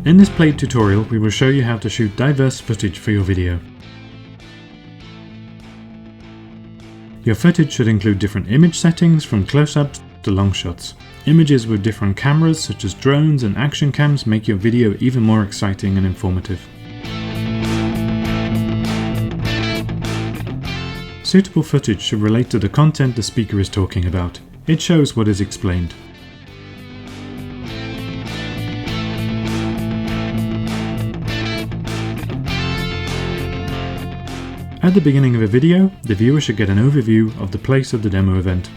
In this PLAID tutorial, we will show you how to shoot diverse footage for your video. Your footage should include different image settings from close-ups to long shots. Images with different cameras such as drones and action cams make your video even more exciting and informative. Suitable footage should relate to the content the speaker is talking about. It shows what is explained. At the beginning of a video, the viewer should get an overview of the place of the demo event.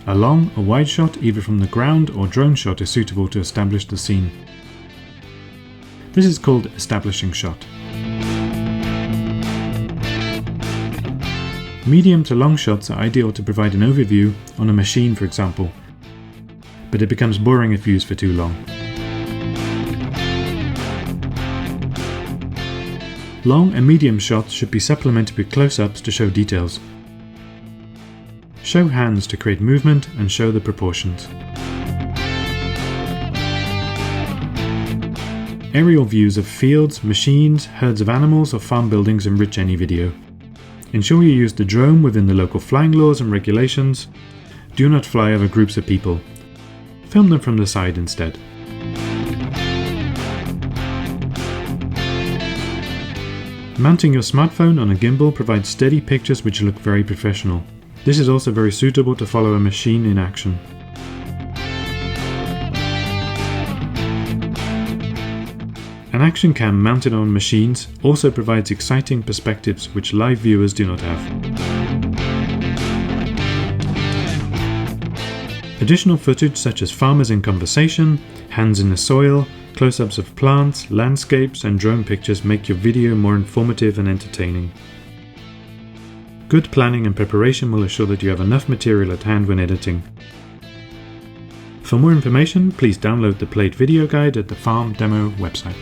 A long or wide shot either from the ground or drone shot is suitable to establish the scene. This is called establishing shot. Medium to long shots are ideal to provide an overview on a machine, for example, but it becomes boring if used for too long. Long and medium shots should be supplemented with close-ups to show details. Show hands to create movement and show the proportions. Aerial views of fields, machines, herds of animals or farm buildings enrich any video. Ensure you use the drone within the local flying laws and regulations. Do not fly over groups of people. Film them from the side instead. Mounting your smartphone on a gimbal provides steady pictures which look very professional. This is also very suitable to follow a machine in action. An action cam mounted on machines also provides exciting perspectives which live viewers do not have. Additional footage such as farmers in conversation, hands in the soil, close-ups of plants, landscapes and drone pictures make your video more informative and entertaining. Good planning and preparation will ensure that you have enough material at hand when editing. For more information, please download the PLAID video guide at the Farm Demo website.